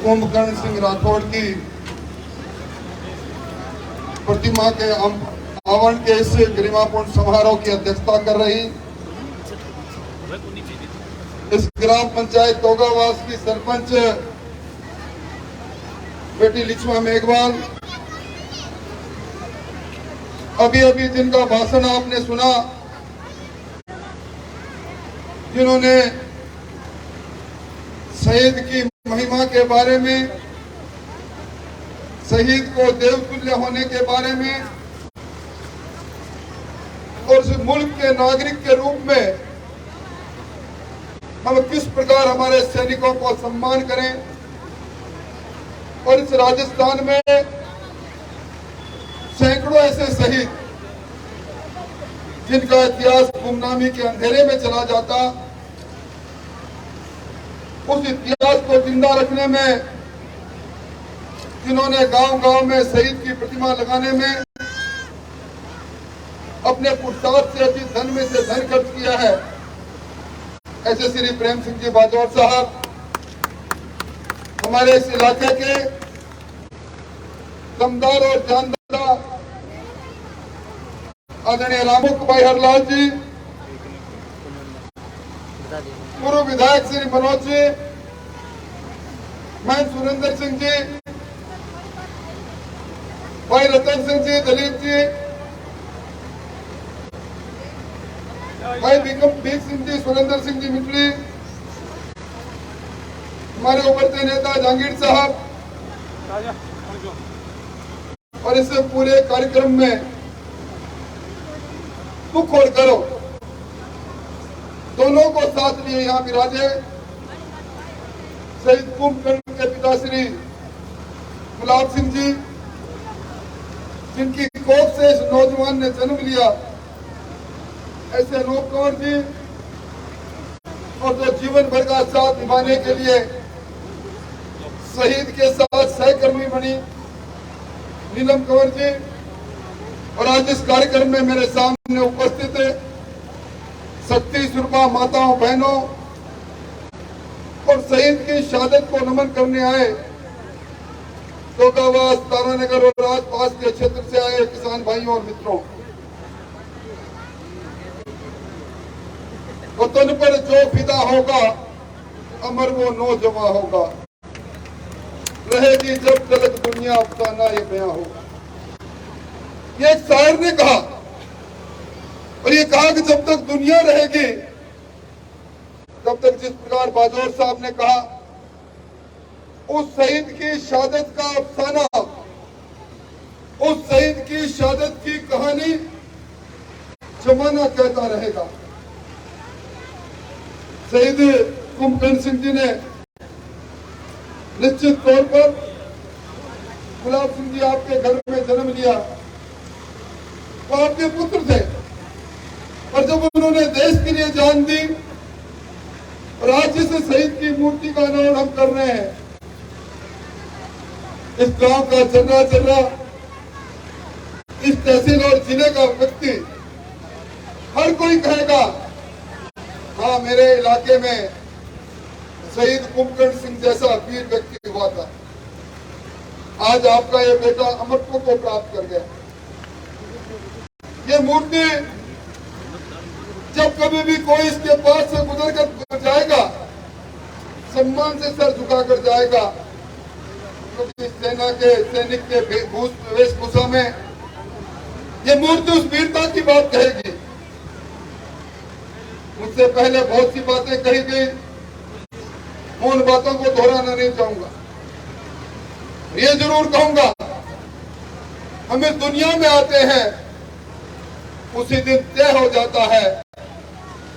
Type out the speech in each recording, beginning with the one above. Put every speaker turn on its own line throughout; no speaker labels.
कुंभकर्ण सिंह राठौड़ की प्रतिमा के आवरण के इस गरिमापूर्ण समारोह की अध्यक्षता कर रही इस ग्राम पंचायत तोगावास की सरपंच बेटी लिचमा मेघवाल, अभी अभी जिनका भाषण आपने सुना, जिन्होंने शहीद की महिमा के बारे में, शहीद को देवतुल्य होने के बारे में और इस मुल्क के नागरिक के रूप में हम किस प्रकार हमारे सैनिकों को सम्मान करें, और इस राजस्थान में सैकड़ों ऐसे शहीद जिनका इतिहास गुमनामी के अंधेरे में चला जाता, उस इतिहास को जिंदा रखने में, जिन्होंने गांव-गांव में शहीद की प्रतिमा लगाने में अपने पुरुषार्थ से अधिक धन में से धन खर्च किया है, ऐसे श्री प्रेम सिंह जी बाजौर साहब हमारे इस इलाके के दमदार और जानदार आदरणीय रामुख भाई हरलाल जी, पूर्व विधायक श्री मनोज जी, मैं सुरेंद्र सिंह जी, भाई रतन सिंह जी, दलीप जी, भाई भीख सिंह जी, सुरेंद्र सिंह जी मिटली, हमारे उभरते नेता जहांगीर साहब, और इस पूरे कार्यक्रम में मुख और करो दोनों को साथ लिए यहाँ विराजे शहीद कुंभकर्ण के पिता श्री गुलाब सिंह जी, जिनकी कोख से इस नौजवान ने जन्म लिया, ऐसे अनूप कंवर जी, और जो जीवन भर का साथ निभाने के लिए शहीद के साथ सहकर्मी बनी नीलम कंवर जी, और आज इस कार्यक्रम में मेरे सामने उपस्थित है शक्ति सुरपा माताओं बहनों और शहीद की शहादत को नमन करने आए तोगावास, तारानगर और आसपास के क्षेत्र से आए किसान भाइयों और मित्रों, वतन पर जो फिदा होगा अमर वो नौजवां होगा, रहेगी जब तलक दुनिया अफसाना ये बयां होगा। ये एक शायर ने कहा, और ये कहा कि जब तक दुनिया रहेगी तब तक, जिस प्रकार बाजौर साहब ने कहा, उस शहीद की शहादत का अफसाना, उस शहीद की शहादत की कहानी जमाना कहता रहेगा। शहीद कुंभकर्ण सिंह जी ने निश्चित तौर पर गुलाब सिंह जी आपके घर में जन्म लिया, वो आपके पुत्र थे, और जब उन्होंने देश के लिए जान दी, और आज जिस शहीद की मूर्ति का अनावरण हम कर रहे हैं, इस गांव का चर्रा इस तहसील और जिले का व्यक्ति हर कोई कहेगा, हाँ मेरे इलाके में शहीद कुंभकर्ण सिंह जैसा वीर व्यक्ति हुआ था। आज आपका ये बेटा अमरत्व को प्राप्त कर गया। ये मूर्ति जब कभी भी कोई इसके पास से गुजर कर जाएगा, सम्मान से सर झुकाकर जाएगा, क्योंकि सेना के सैनिक के वेशभूषा में ये मूर्ति उस वीरता की बात कहेगी। मुझसे पहले बहुत सी बातें कही गई, उन बातों को दोहराना नहीं चाहूंगा। ये जरूर कहूंगा, हम इस दुनिया में आते हैं, उसी दिन तय हो जाता है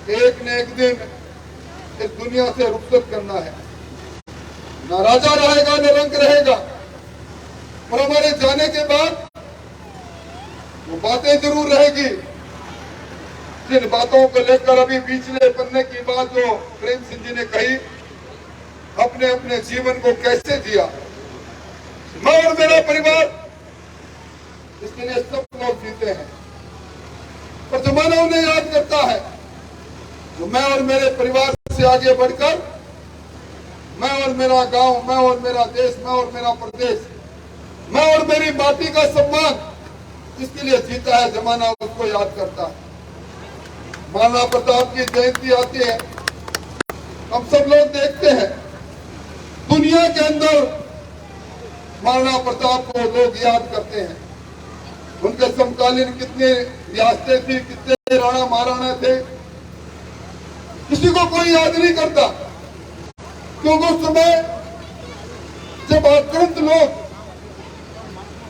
एक न एक दिन इस दुनिया से रुखसत करना है। न राजा रहेगा न रंग रहेगा, और हमारे जाने के बाद वो बातें जरूर रहेगी, जिन बातों को लेकर अभी पिछले पन्ने की बात जो प्रेम सिंह जी ने कही, अपने अपने जीवन को कैसे जिया, मैं और मेरा परिवार इसके लिए सब लोग जीते हैं, पर जमाना उन्हें याद करता है जो मैं और मेरे परिवार से आगे बढ़कर मैं और मेरा गांव, मैं और मेरा देश, मैं और मेरा प्रदेश, मैं और मेरी माटी का सम्मान जिसके लिए जीता है जमाना उसको याद करता है। महाराणा प्रताप की जयंती आती है, हम सब लोग देखते हैं दुनिया के अंदर महाराणा प्रताप को लोग याद करते हैं। उनके समकालीन कितने रियासतें थी, कितने राणा महाराणा थे, किसी को कोई याद नहीं करता, क्योंकि उस समय जब आक्रांत लोग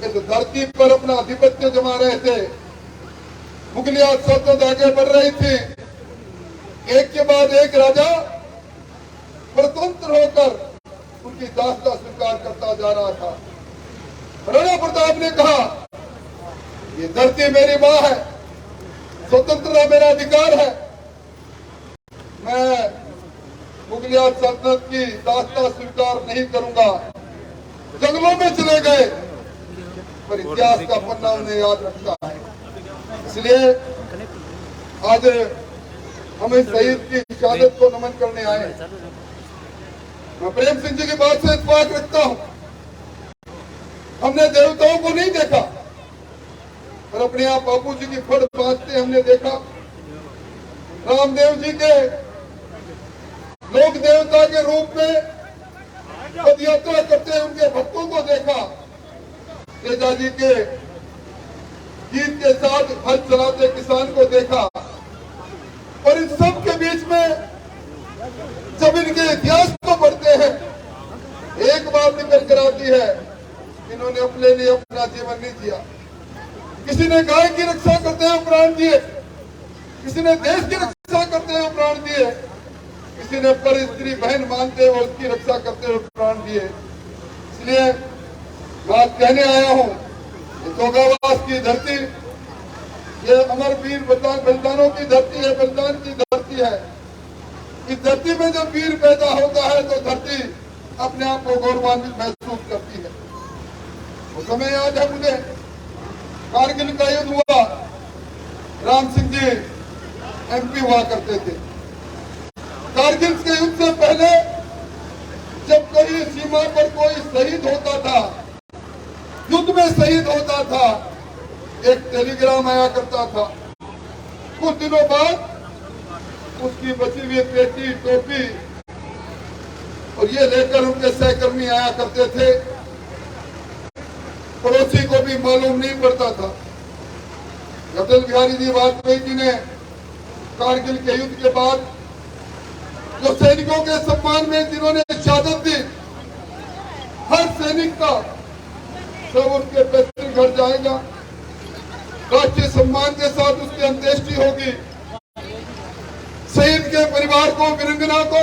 इस धरती पर अपना आधिपत्य जमा रहे थे, मुगलिया सल्तनत आगे बढ़ रही थी, एक के बाद एक राजा स्वतंत्र होकर उनकी दासता स्वीकार करता जा रहा था। राणा प्रताप ने कहा, ये धरती मेरी मां है, स्वतंत्रता मेरा अधिकार है, मैं मुगलिया सल्तनत की दासता स्वीकार नहीं करूंगा। जंगलों में चले गए, पर इतिहास का पन्ना उन्हें याद रखता है। इसलिए आज हम इस शहीद की शहादत को नमन करने आए। मैं प्रेम सिंह जी की बात से इत्तेफाक रखता हूं। हमने देवताओं को नहीं देखा, पर अपने आप बापू जी की फड़ बांधते हमने देखा। रामदेव जी के लोक देवता के रूप में पद यात्रा करते उनके भक्तों को देखा। तेजा जी के गीत के साथ हल चलाते किसान को देखा। और इन सब के बीच में जब इनके इतिहास को पढ़ते हैं, एक बात निकल कर आती है, इन्होंने अपने लिए अपना जीवन नहीं जिया। किसी ने गाय की रक्षा करते हुए प्राण दिए, किसी ने देश की रक्षा करते हुए प्राण दिए, किसी ने पर स्त्री बहन मानते हुए उसकी रक्षा करते हुए प्राण दिए। इसलिए बात कहने आया हूं, जोगावास की धरती ये अमर वीर बलिदानों की धरती है, बलिदान की धरती है। इस धरती में जब वीर पैदा होता है तो धरती अपने आप को गौरवान्वित महसूस करती है। वो समय याद है मुझे, कारगिल का युद्ध हुआ, राम सिंह जी एमपी हुआ करते थे। कारगिल के युद्ध से पहले जब कहीं सीमा पर कोई शहीद होता था, युद्ध में शहीद होता था, एक टेलीग्राम आया करता था। कुछ दिनों बाद उसकी बची हुई पेटी, टोपी और ये लेकर उनके सहकर्मी आया करते थे। पड़ोसी को भी मालूम नहीं पड़ता था। अटल बिहारी जी वाजपेयी जी ने कारगिल के युद्ध के बाद जो सैनिकों के सम्मान में जिन्होंने शहादत दी, हर सैनिक का सब उनके पैतृक घर जाएगा, राष्ट्रीय सम्मान के साथ उसकी अंत्येष्टि होगी। शहीद के परिवार को, वीरांगना को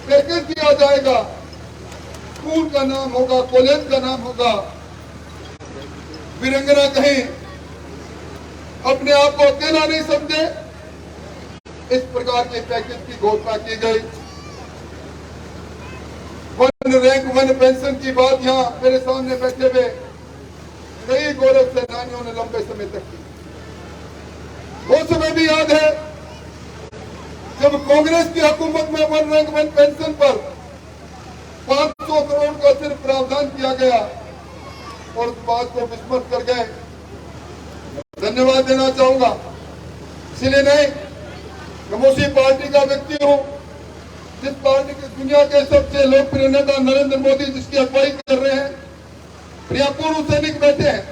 पैकेज दिया जाएगा, स्कूल का नाम होगा, कॉलेज का नाम होगा। वीरांगना कहीं अपने आप को अकेला नहीं समझे, इस प्रकार के पैकेज की घोषणा की गई। वन रैंक वन पेंशन की बात यहाँ मेरे सामने बैठे हुए कई गौरव सेनानियों ने लंबे समय तक की। वो समय भी याद है जब कांग्रेस की हुकूमत में वन रैंक वन पेंशन पर 500 करोड़ का सिर्फ प्रावधान किया गया और उस बात को विस्मृत कर गए। धन्यवाद देना चाहूंगा, इसलिए नहीं मैं उसी पार्टी का व्यक्ति हूं जिस पार्टी की दुनिया के सबसे लोकप्रिय नेता नरेंद्र मोदी जिसकी अगुवाई कर रहे हैं। यहाँ पूर्व सैनिक बैठे हैं,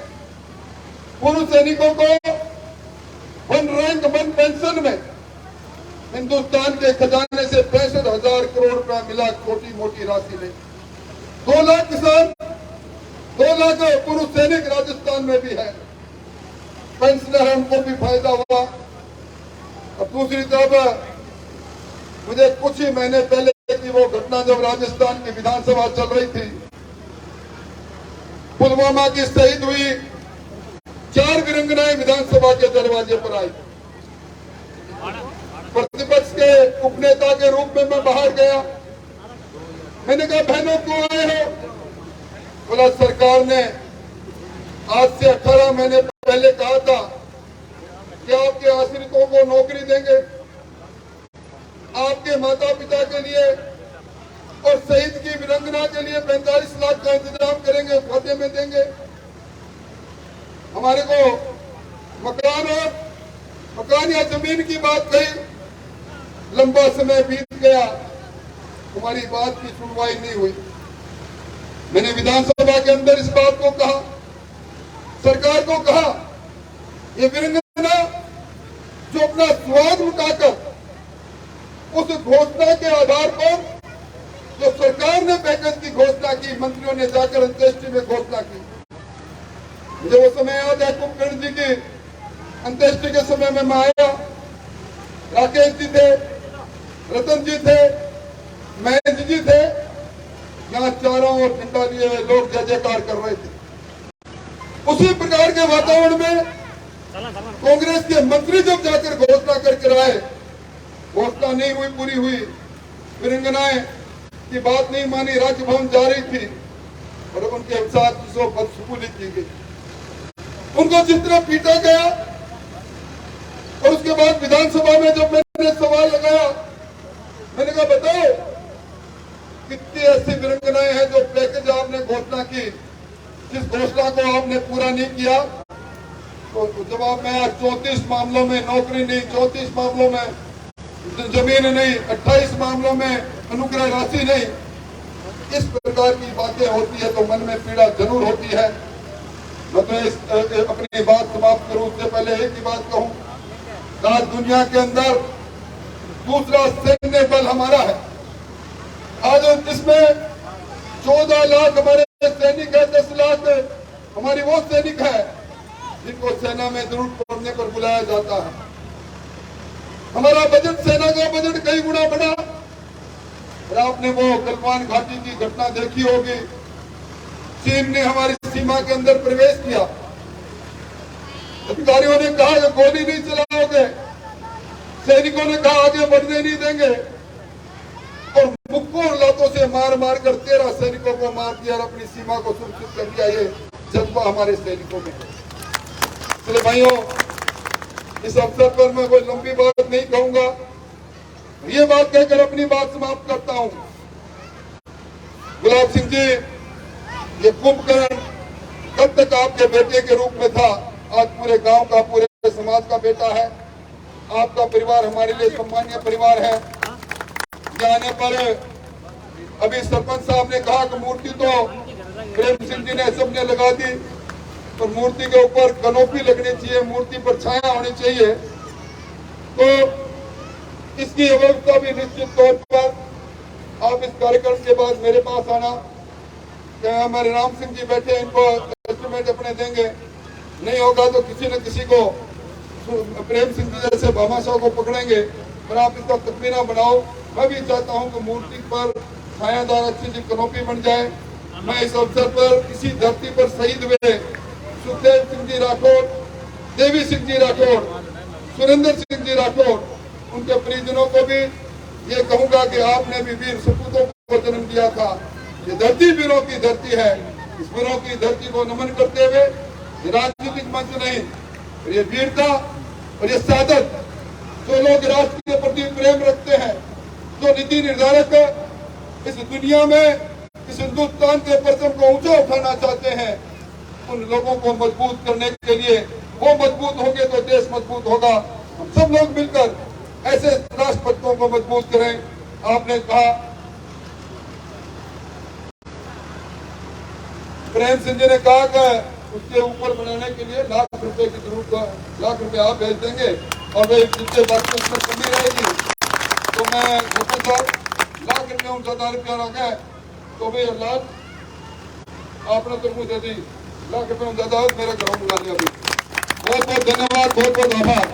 पूर्व सैनिकों को वन रैंक वन पेंशन में हिंदुस्तान के खजाने से 65,000 करोड़ रुपया मिला। छोटी मोटी राशि नहीं। 2 लाख किसान, 2 लाख पूर्व सैनिक राजस्थान में भी है, पेंशनर, उनको भी फायदा हुआ। और दूसरी तरफ मुझे कुछ ही महीने पहले की वो घटना जब राजस्थान की विधानसभा चल रही थी, पुलवामा की शहीद हुई 4 वीरांगनाएं विधानसभा के दरवाजे पर आई। प्रतिपक्ष के उपनेता के रूप में मैं बाहर गया। मैंने कहा, बहनों क्यों आए हो? बोला, सरकार ने आज से 18 महीने पहले कहा था कि आपके आश्रितों को नौकरी देंगे, आपके माता पिता के लिए और शहीद की वीरंगना के लिए 45 लाख का इंतजाम करेंगे, खाते में देंगे। हमारे को मकान या जमीन की बात कही, लंबा समय बीत गया, हमारी बात की सुनवाई नहीं हुई। मैंने विधानसभा के अंदर इस बात को कहा, सरकार को कहा, ये वीरंगना जो अपना स्वाद लुटाकर उस घोषणा के आधार पर जो सरकार ने पैकेज की घोषणा की, मंत्रियों ने जाकर अंत्येष्टि में घोषणा की। मुझे वो समय याद है, कुंभकर्ण जी की अंत्येष्टि के समय में मैं आया, राकेश जी थे, रतन जी थे, महेंद्र जी थे, यहाँ चारों ओर झंडा लिए हुए लोग जय जयकार कर रहे थे। उसी प्रकार के वातावरण में कांग्रेस के मंत्री जब जाकर घोषणा करके आए, घोषणा नहीं हुई, पूरी हुई, वीरंगनाएं की बात नहीं मानी, राजभवन जा रही थी और उनके साथ बदसलूकी की गई, उनको जिस तरह पीटा गया। और उसके बाद विधानसभा में जब मैंने सवाल लगाया, मैंने कहा बताओ कितनी ऐसी वीरंगनाएं हैं जो पैकेज आपने घोषणा की, जिस घोषणा को आपने पूरा नहीं किया। तो जवाब में 34 मामलों में नौकरी नहीं, 34 मामलों में जमीन नहीं, 28 मामलों में अनुग्रह राशि नहीं। इस प्रकार की बातें होती है तो मन में पीड़ा जरूर होती है। मैं तो अपनी बात समाप्त करूं उससे पहले एक ही बात कहूं, आज दुनिया के अंदर दूसरा सैन्य बल हमारा है। आज जिसमें 14 लाख हमारे सैनिक है, 10 लाख हमारी वो सैनिक है जिनको सेना में जरूरत पड़ने पर बुलाया जाता है। हमारा बजट, सेना का बजट कई गुना बढ़ा। और आपने वो गलवान घाटी की घटना देखी होगी, चीन ने हमारी सीमा के अंदर प्रवेश किया, अधिकारियों ने कहा कि गोली नहीं चलाओगे, सैनिकों ने कहा आगे बढ़ने नहीं देंगे, और मुक्कों और लातों से मार मार कर 13 सैनिकों को मार दिया और अपनी सीमा को सुरक्षित कर दिया। ये जज्बा हमारे सैनिकों में। इसलिए भाइयों, इस अवसर पर मैं कोई लंबी बात नहीं कहूंगा, ये बात कहकर अपनी बात समाप्त करता हूं। गुलाब सिंह जी, ये कुंभकर्ण कब तक आपके बेटे के रूप में था, आज पूरे गांव का, पूरे समाज का बेटा है। आपका परिवार हमारे लिए सम्मानीय परिवार है। जाने पर अभी सरपंच साहब ने कहा कि मूर्ति तो प्रेम सिंह जी ने सबने लगा दी, और मूर्ति के ऊपर कनोपी लगनी चाहिए, मूर्ति पर छाया होनी चाहिए। तो इसकी व्यवस्था भी निश्चित तौर पर आप इस कार्यक्रम के बाद मेरे पास आना। हमारे राम सिंह जी बैठे, इनको एस्टिमेट अपने देंगे, नहीं होगा तो किसी न किसी को, प्रेम सिंह जी जैसे भामाशाह को पकड़ेंगे और आप इसका तस्वीर बनाओ। मैं भी चाहता हूं कि मूर्ति पर छायादार अच्छी सी कनोपी बन जाए। मैं इस अवसर पर इसी धरती पर शहीद हुए सुखदेव सिंह जी राठौर, देवी सिंह जी राठौर, सुरेंद्र सिंह जी राठौर, उनके परिजनों को भी ये कहूंगा कि आपने भी वीर सपूतों को जन्म दिया था। ये धरती वीरों की धरती है। इस वीरों की धरती को नमन करते हुए ये राजनीतिक मंच नहीं, ये वीरता और ये सादत, जो लोग राष्ट्र के प्रति प्रेम रखते हैं, जो नीति निर्धारक इस दुनिया में, इस हिंदुस्तान के परचम को ऊंचा उठाना चाहते हैं, उन लोगों को मजबूत करने के लिए, वो मजबूत होंगे तो देश मजबूत होगा। हम सब लोग मिलकर ऐसे राष्ट्रभक्तों को मजबूत करें। आपने कहा प्रेम सिंह जी ने कहा कि उसके ऊपर बनाने के लिए लाख रुपए की जरूरत है, लाख रुपए आप भेज देंगे और वे जितने बाकी उसमें कमी रहेगी तो मैं लाख रुपये 10,000 रुपया लगा तो भाई लाख आपने तो मुझे दी, लाख रुपये ज्यादा मेरे घरों बुला लिया। अभी बहुत बहुत धन्यवाद, बहुत बहुत आभार।